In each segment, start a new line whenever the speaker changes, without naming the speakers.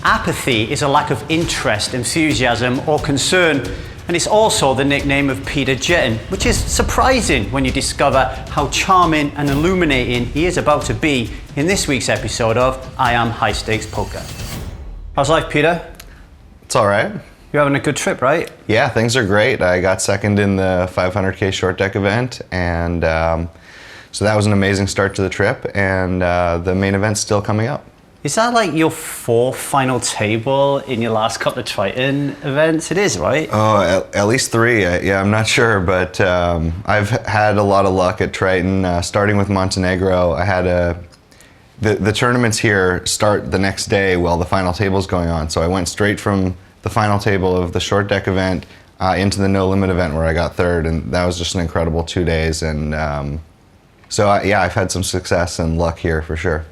Apathy is a lack of interest, enthusiasm, or concern, and it's also the nickname of Peter Jetten, which is surprising when you discover how charming and illuminating he is about to be in this week's episode of I Am High Stakes Poker. How's life, Peter?
It's all right.
You're having a good trip, right?
Yeah, things are great. I got second in the 500K short deck event, and so that was an amazing start to the trip, and the main event's still coming up.
Is that like your fourth final table in your last couple of Triton events? It is, right?
Oh, at least three. Yeah, I'm not sure, but I've had a lot of luck at Triton. Starting with Montenegro, I had the tournaments here start the next day while the final table's going on, so I went straight from the final table of the short deck event into the no limit event where I got third, and that was just an incredible 2 days. And yeah, I've had some success and luck here for sure.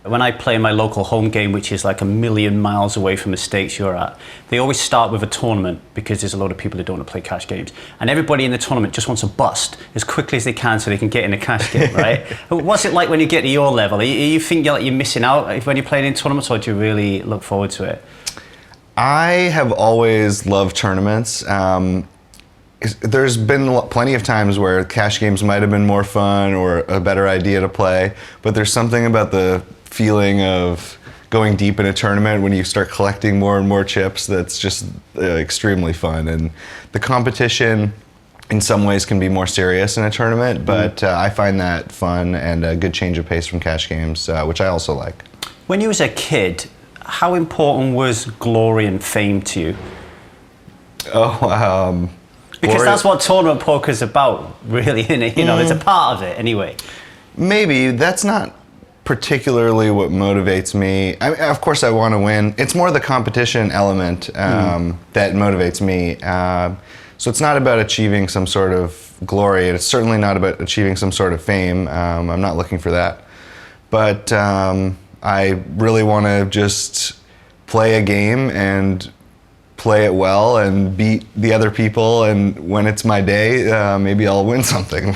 When I play my local home game, which is like a million miles away from the stakes you're at, they always start with a tournament because there's a lot of people that don't want to play cash games. And everybody in the tournament just wants to bust as quickly as they can so they can get in a cash game, right? What's it like when you get to your level? You think you're missing out when you're playing in tournaments, or do you really look forward to it?
I have always loved tournaments. There's been plenty of times where cash games might have been more fun or a better idea to play, but there's something about the feeling of going deep in a tournament when you start collecting more and more chips that's just extremely fun. And the competition in some ways can be more serious in a tournament, but I find that fun and a good change of pace from cash games, which I also like.
When you was a kid, how important was glory and fame to you? Because that's what tournament poker's about, really, isn't it? You know, there's a part of it anyway.
Maybe. That's not particularly what motivates me. I mean, of course I want to win. It's more the competition element that motivates me. So it's not about achieving some sort of glory. It's certainly not about achieving some sort of fame. I'm not looking for that. But I really want to just play a game and play it well and beat the other people, and when it's my day, maybe I'll win something.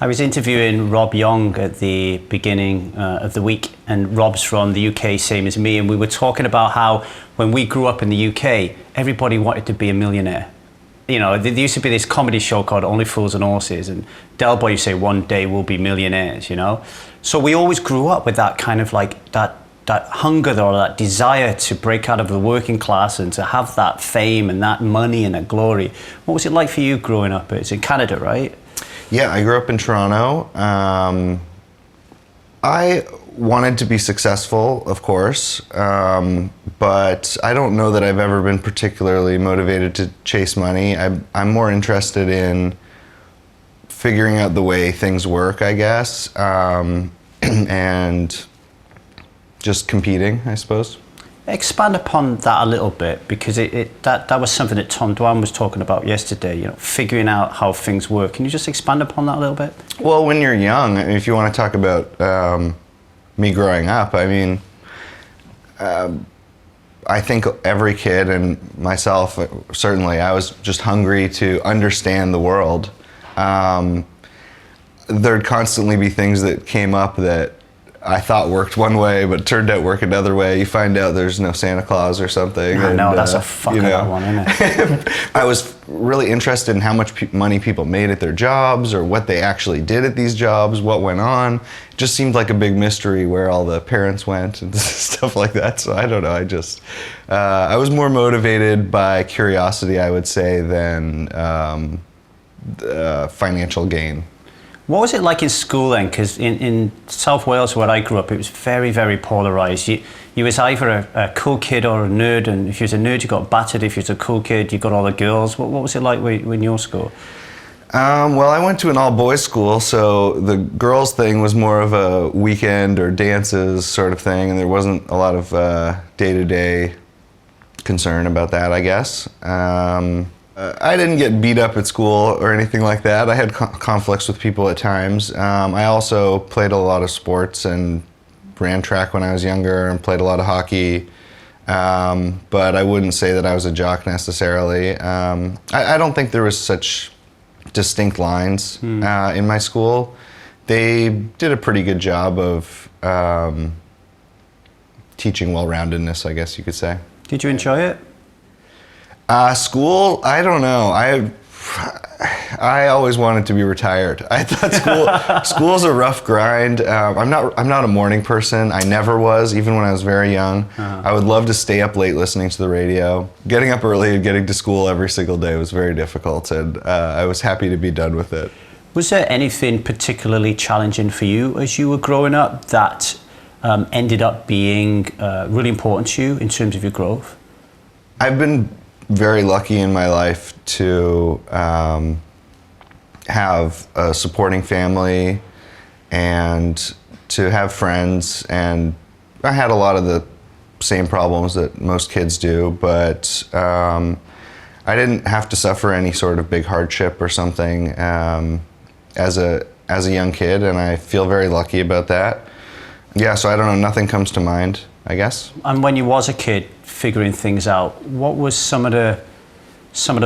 I was interviewing Rob Young at the beginning of the week, and Rob's from the UK, same as me, and we were talking about how when we grew up in the UK, everybody wanted to be a millionaire. You know, there used to be this comedy show called Only Fools and Horses, and Del Boy used to say, one day we'll be millionaires, you know? So we always grew up with that kind of like, that hunger or that desire to break out of the working class and to have that fame and that money and that glory. What was it like for you growing up? It's in Canada, right?
Yeah, I grew up in Toronto. I wanted to be successful, of course, but I don't know that I've ever been particularly motivated to chase money. I'm more interested in figuring out the way things work, I guess, and just competing, I suppose.
Expand upon that a little bit, because that was something that Tom Dwan was talking about yesterday, you know, figuring out how things work. Can you just expand upon that a little bit?
Well, when you're young, if you want to talk about me growing up, I mean, I think every kid, and myself certainly, I was just hungry to understand the world. There'd constantly be things that came up that I thought worked one way, but turned out work another way. You find out there's no Santa Claus or something.
I know, that's a fucking one, isn't it?
I was really interested in how much money people made at their jobs, or what they actually did at these jobs, what went on. It just seemed like a big mystery where all the parents went and stuff like that. So I don't know, I was more motivated by curiosity, I would say, than financial gain.
What was it like in school then? Because in South Wales, where I grew up, it was very, very polarised. You was either a cool kid or a nerd, and if you was a nerd, you got battered. If you was a cool kid, you got all the girls. What was it like in your school?
Well, I went to an all-boys school, so the girls thing was more of a weekend or dances sort of thing, and there wasn't a lot of day-to-day concern about that, I guess. I didn't get beat up at school or anything like that. I had conflicts with people at times. I also played a lot of sports and ran track when I was younger and played a lot of hockey. But I wouldn't say that I was a jock necessarily. I don't think there was such distinct lines in my school. They did a pretty good job of teaching well-roundedness, I guess you could say.
Did you enjoy it?
School, I don't know. I always wanted to be retired. I thought school's a rough grind. I'm not a morning person. I never was, even when I was very young. I would love to stay up late listening to the radio. Getting up early and getting to school every single day was very difficult, and I was happy to be done with it.
Was there anything particularly challenging for you as you were growing up that ended up being really important to you in terms of your growth?
I've been very lucky in my life to have a supporting family and to have friends, and I had a lot of the same problems that most kids do, but I didn't have to suffer any sort of big hardship or something as a young kid, and I feel very lucky about that. Yeah, so I don't know, nothing comes to mind, I guess.
And when you was a kid figuring things out, what was some of the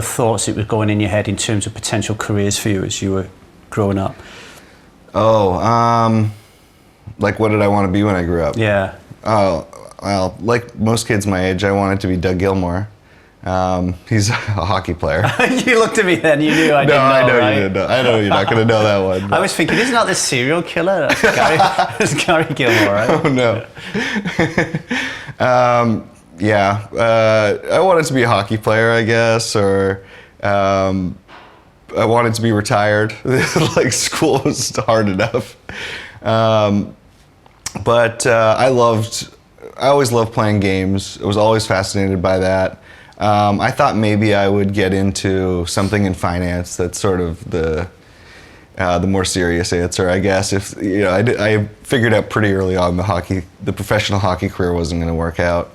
thoughts that were going in your head in terms of potential careers for you as you were growing up?
Like what did I want to be when I grew up?
Yeah.
Oh, well, like most kids my age, I wanted to be Doug Gilmour. He's a hockey player.
You looked at me then, you knew I didn't know,
I know
right?
you didn't know. I know you're not going to know that one. But.
I was thinking, isn't that the serial killer? That's Gary Gilmour, right?
Oh, no. I wanted to be a hockey player, I guess, or I wanted to be retired. Like, school was hard enough. But I always loved playing games. I was always fascinated by that. I thought maybe I would get into something in finance. That's sort of the more serious answer, I guess. If I figured out pretty early on the professional hockey career wasn't going to work out.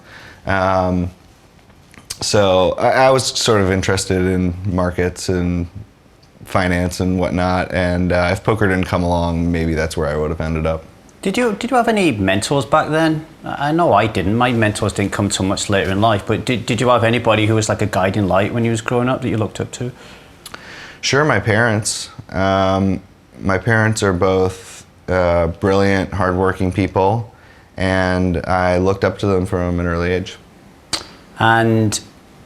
So I was sort of interested in markets and finance and whatnot. And if poker didn't come along, maybe that's where I would have ended up.
Did you have any mentors back then? I know I didn't. My mentors didn't come till much later in life, but did you have anybody who was like a guiding light when you was growing up that you looked up to?
Sure, my parents. My parents are both brilliant, hardworking people, and I looked up to them from an early age.
And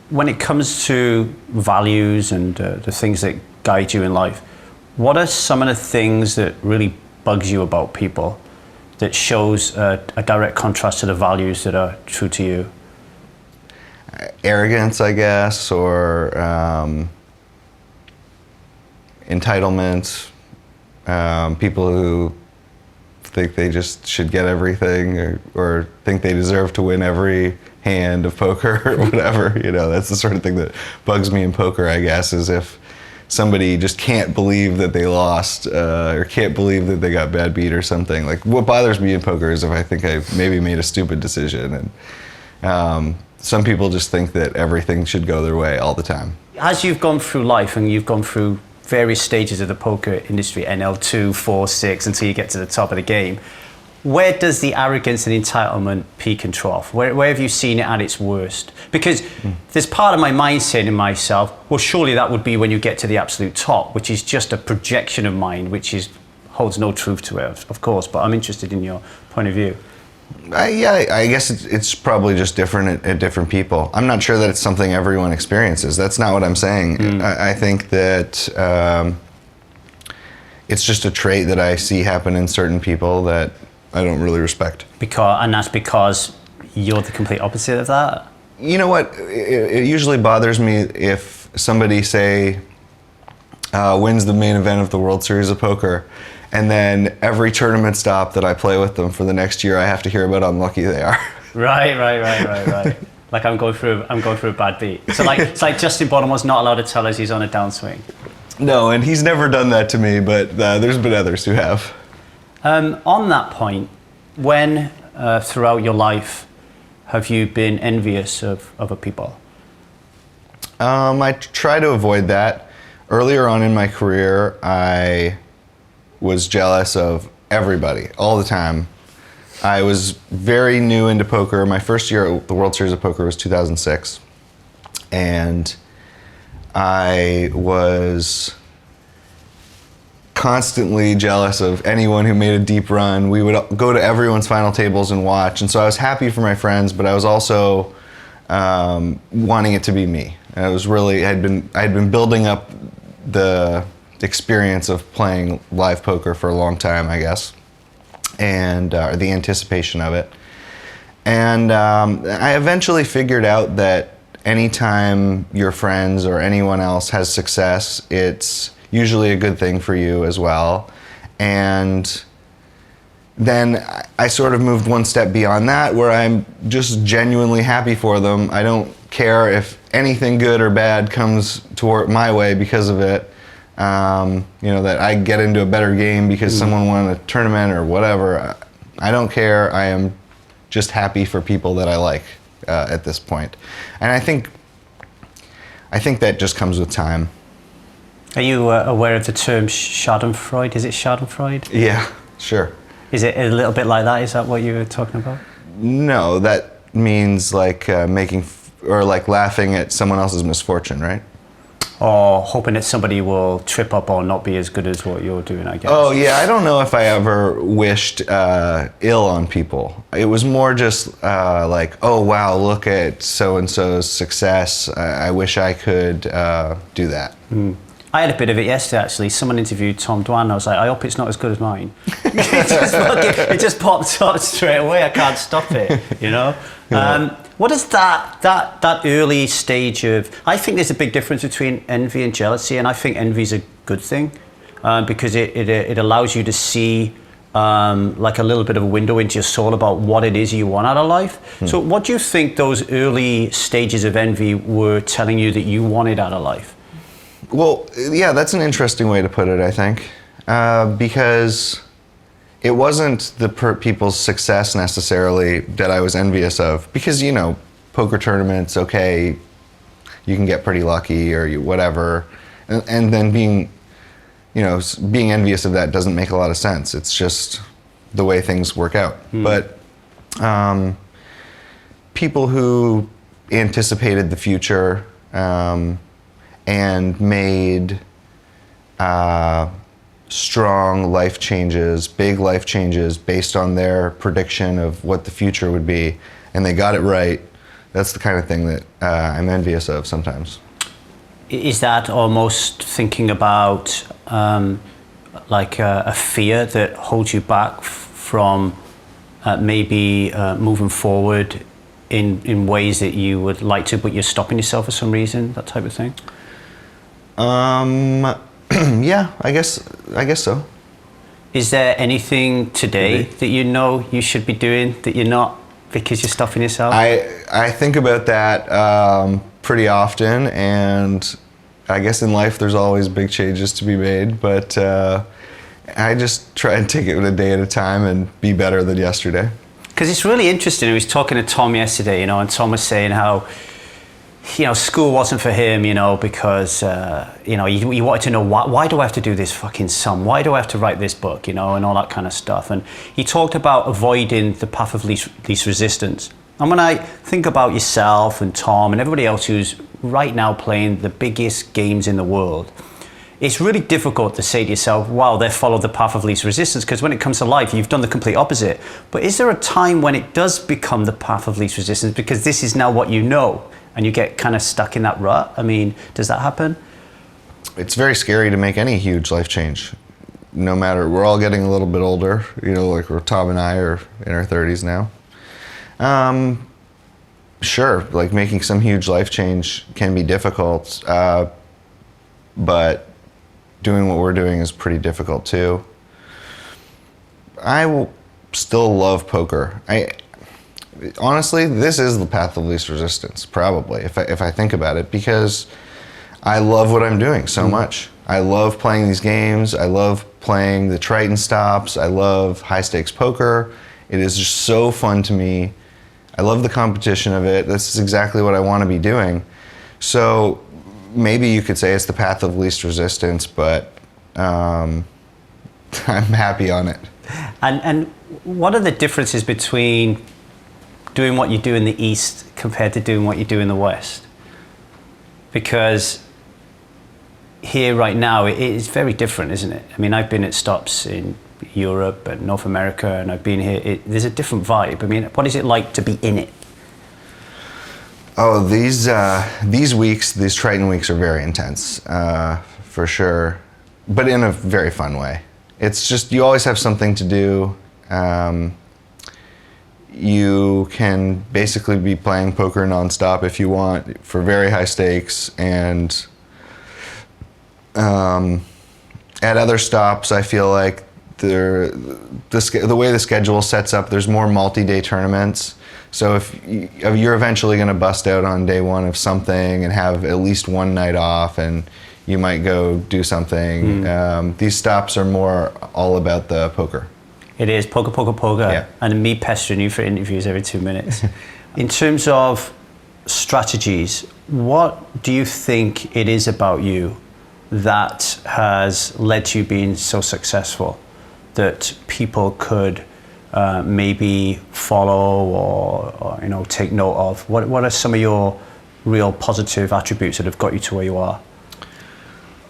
when it comes to values and the things that guide you in life, what are some of the things that really bugs you about people that shows a direct contrast to the values that are true to you?
Arrogance, I guess, or entitlement. People who think they just should get everything, or think they deserve to win every hand of poker or whatever. That's the sort of thing that bugs me in poker, I guess, is if somebody just can't believe that they lost or can't believe that they got bad beat or something. Like, what bothers me in poker is if I think I maybe made a stupid decision. And some people just think that everything should go their way all the time.
As you've gone through life and you've gone through various stages of the poker industry, NL2, 4, 6, until you get to the top of the game, where does the arrogance and entitlement peak and trough? Where have you seen it at its worst? Because there's part of my mindset in myself, well, surely that would be when you get to the absolute top, which is just a projection of mine, which holds no truth to it, of course, but I'm interested in your point of view.
I guess it's probably just different at different people. I'm not sure that it's something everyone experiences. That's not what I'm saying. I think that it's just a trait that I see happen in certain people that I don't really respect. And that's because
you're the complete opposite of that?
You know what? It usually bothers me if somebody, say, wins the main event of the World Series of Poker, and then every tournament stop that I play with them for the next year, I have to hear about how unlucky they are.
Right. Like I'm going through a bad beat. So it's like Justin Bottom was not allowed to tell us he's on a downswing.
No, and he's never done that to me, but there's been others who have.
On that point, when throughout your life have you been envious of other people?
I try to avoid that. Earlier on in my career, I was jealous of everybody all the time. I was very new into poker. My first year at the World Series of Poker was 2006. And I was constantly jealous of anyone who made a deep run. We would go to everyone's final tables and watch. And so I was happy for my friends, but I was also wanting it to be me. And I was really, I had been building up the experience of playing live poker for a long time, I guess, and the anticipation of it. And I eventually figured out that anytime your friends or anyone else has success, it's usually a good thing for you as well. And then I sort of moved one step beyond that, where I'm just genuinely happy for them. I don't care if anything good or bad comes toward my way because of it. That I get into a better game because someone won a tournament or whatever. I don't care. I am just happy for people that I like at this point. And I think that just comes with time.
Are you aware of the term Schadenfreude? Is it Schadenfreude?
Yeah, sure.
Is it a little bit like that? Is that what you were talking about?
No, that means like like laughing at someone else's misfortune, right?
Or hoping that somebody will trip up or not be as good as what you're doing, I guess.
Oh yeah, I don't know if I ever wished ill on people. It was more just like, oh wow, look at so-and-so's success. I wish I could do that.
I had a bit of it yesterday, actually. Someone interviewed Tom Dwan, and I was like, I hope it's not as good as mine. it just pops up straight away. I can't stop it, you know? Yeah. What is that early stage of... I think there's a big difference between envy and jealousy, and I think envy is a good thing because it allows you to see like a little bit of a window into your soul about what it is you want out of life. So what do you think those early stages of envy were telling you that you wanted out of life?
Well, yeah, that's an interesting way to put it, I think, because it wasn't the people's success necessarily that I was envious of, because, poker tournaments, okay, you can get pretty lucky or whatever, and then being envious of that doesn't make a lot of sense. It's just the way things work out. But people who anticipated the future, and made strong life changes, big life changes based on their prediction of what the future would be, and they got it right. That's the kind of thing that I'm envious of sometimes.
Is that almost thinking about like a fear that holds you back from maybe moving forward in ways that you would like to, but you're stopping yourself for some reason, that type of thing?
Yeah, I guess so.
Is there anything today that you know you should be doing that you're not because you're stopping yourself?
I think about that pretty often, and I guess in life there's always big changes to be made, but I just try and take it a day at a time and be better than yesterday.
Because it's really interesting. I was talking to Tom yesterday, and Tom was saying how school wasn't for him, because, he wanted to know why do I have to do this fucking sum? Why do I have to write this book, and all that kind of stuff. And he talked about avoiding the path of least resistance. And when I think about yourself and Tom and everybody else who's right now playing the biggest games in the world, it's really difficult to say to yourself, wow, they followed the path of least resistance, because when it comes to life, you've done the complete opposite. But is there a time when it does become the path of least resistance because this is now what you know? And you get kind of stuck in that rut? I mean, does that happen?
It's very scary to make any huge life change. No matter, we're all getting a little bit older, like Tom and I are in our 30s now. Sure, like making some huge life change can be difficult, but doing what we're doing is pretty difficult too. I will still love poker. Honestly, this is the path of least resistance, probably, if I think about it, because I love what I'm doing so much. I love playing these games. I love playing the Triton stops. I love high stakes poker. It is just so fun to me. I love the competition of it. This is exactly what I want to be doing. So maybe you could say it's the path of least resistance, but I'm happy on it.
And what are the differences between doing what you do in the East compared to doing what you do in the West? Because here right now, it is very different, isn't it? I mean, I've been at stops in Europe and North America, and I've been here. There's a different vibe. I mean, what is it like to be in it?
Oh, these weeks, these Triton weeks are very intense, for sure, but in a very fun way. It's just, you always have something to do. You can basically be playing poker nonstop if you want, for very high stakes. And at other stops, I feel like the way the schedule sets up, there's more multi-day tournaments. So if you're eventually going to bust out on day one of something and have at least one night off, and you might go do something. These stops are more all about the poker.
It is poker, poker, poker,
yeah.
And me pestering you for interviews every 2 minutes. In terms of strategies, what do you think it is about you that has led to you being so successful that people could maybe follow or take note of? What are some of your real positive attributes that have got you to where you are?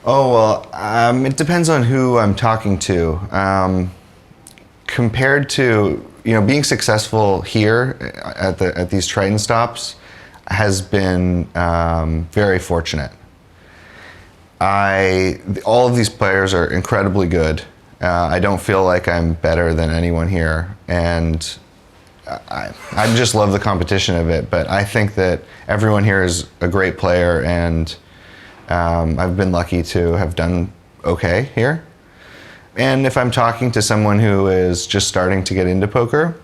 Oh, well, it depends on who I'm talking to. Compared to, being successful here at these Triton stops has been very fortunate. All of these players are incredibly good. I don't feel like I'm better than anyone here, and I just love the competition of it. But I think that everyone here is a great player, and I've been lucky to have done okay here. And if I'm talking to someone who is just starting to get into poker,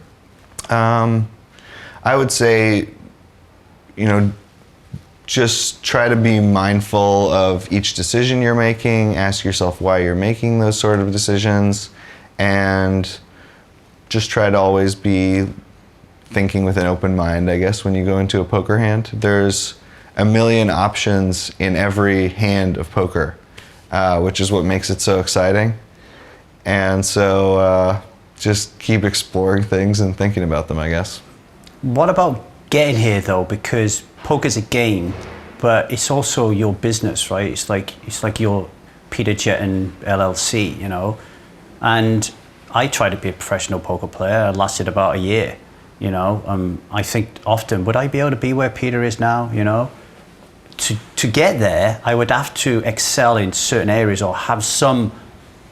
I would say, just try to be mindful of each decision you're making, ask yourself why you're making those sort of decisions, and just try to always be thinking with an open mind, I guess, when you go into a poker hand. There's a million options in every hand of poker, which is what makes it so exciting. And so just keep exploring things and thinking about them, I guess.
What about getting here though? Because poker's a game, but it's also your business, right? It's like your Peter Jetten LLC, And I tried to be a professional poker player. I lasted about a year, I think often, would I be able to be where Peter is now, To get there, I would have to excel in certain areas or have some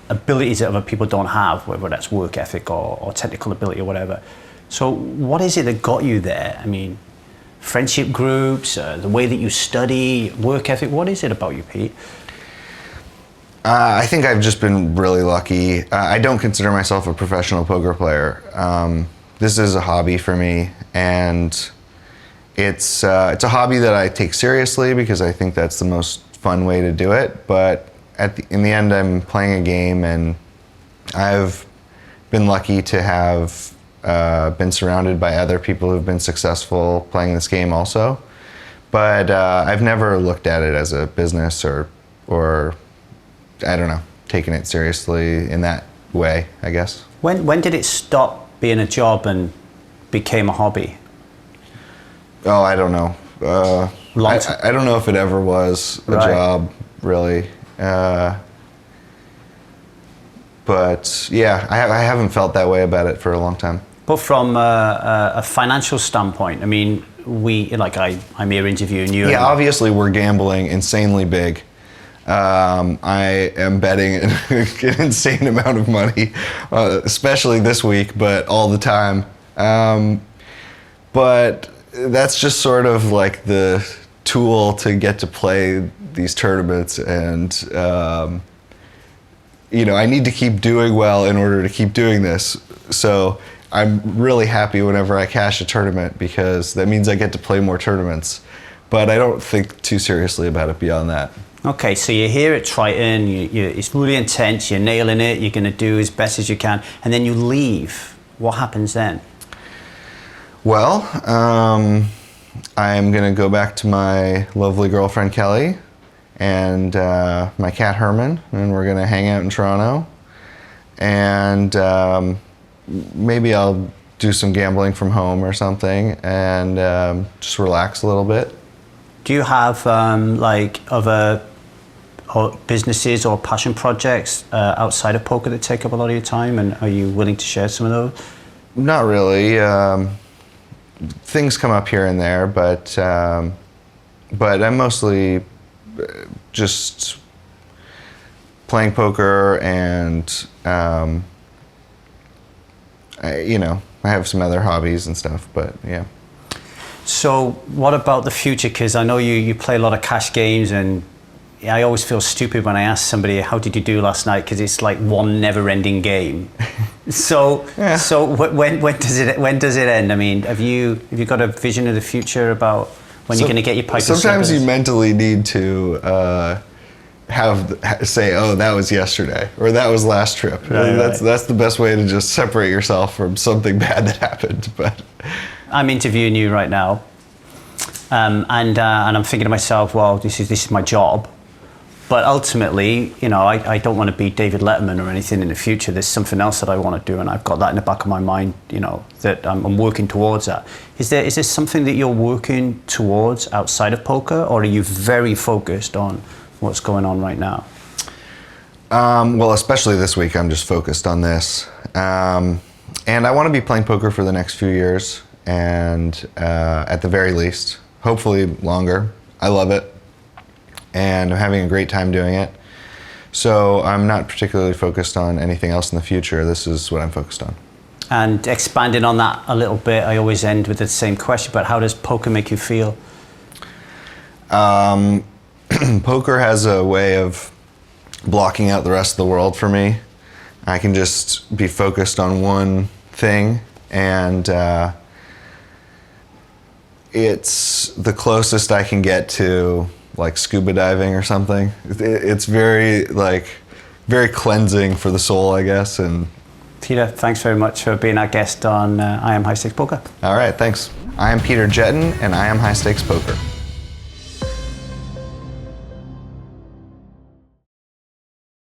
abilities that other people don't have, whether that's work ethic or technical ability or whatever. So what is it that got you there? I mean, friendship groups, the way that you study, work ethic, what is it about you, Pete?
I think I've just been really lucky. I don't consider myself a professional poker player. This is a hobby for me, and it's a hobby that I take seriously because I think that's the most fun way to do it. But in the end, I'm playing a game, and I've been lucky to have been surrounded by other people who've been successful playing this game also. But I've never looked at it as a business or I don't know, taken it seriously in that way, I guess.
When did it stop being a job and became a hobby?
Oh, I don't know. I don't know if it ever was a job, really. But yeah, I haven't felt that way about it for a long time.
But from a financial standpoint, I mean, I'm here interviewing you.
Yeah, obviously we're gambling insanely big. I am betting an insane amount of money, especially this week, but all the time. But that's just sort of like the tool to get to play these tournaments, and I need to keep doing well in order to keep doing this. So I'm really happy whenever I cash a tournament because that means I get to play more tournaments. But I don't think too seriously about it beyond that.
Okay, so you're here at Triton, it's really intense, you're nailing it, you're going to do as best as you can, and then you leave. What happens then?
Well, I'm going to go back to my lovely girlfriend Kelly and my cat Herman, and we're going to hang out in Toronto. And maybe I'll do some gambling from home or something and just relax a little bit.
Do you have other or businesses or passion projects outside of poker that take up a lot of your time, and are you willing to share some of those?
Not really. Things come up here and there, but I'm mostly just playing poker, and I have some other hobbies and stuff, but yeah.
So what about the future? Because I know you play a lot of cash games, and I always feel stupid when I ask somebody, how did you do last night? Because it's like one never-ending game. So
Yeah.
so when does it end? I mean, have you got a vision of the future about when you're going to get your pipe?
Sometimes you mentally need to say, oh, that was yesterday, or that was last trip.
Right.
That's the best way to just separate yourself from something bad that happened. But
I'm interviewing you right now, and I'm thinking to myself, well, this is my job. But ultimately, I don't want to be David Letterman or anything in the future. There's something else that I want to do, and I've got that in the back of my mind, that I'm working towards that. Is there something that you're working towards outside of poker, or are you very focused on what's going on right now?
Well, especially this week, I'm just focused on this. And I want to be playing poker for the next few years, and at the very least, hopefully longer. I love it, and I'm having a great time doing it. So I'm not particularly focused on anything else in the future. This is what I'm focused on.
And expanding on that a little bit, I always end with the same question, but how does poker make you feel?
Poker has a way of blocking out the rest of the world for me. I can just be focused on one thing, and it's the closest I can get to like scuba diving or something. It's very cleansing for the soul, I guess. And
Peter, thanks very much for being our guest on I Am High Stakes Poker.
all right, thanks. I am Peter Jetten, and I am High Stakes Poker.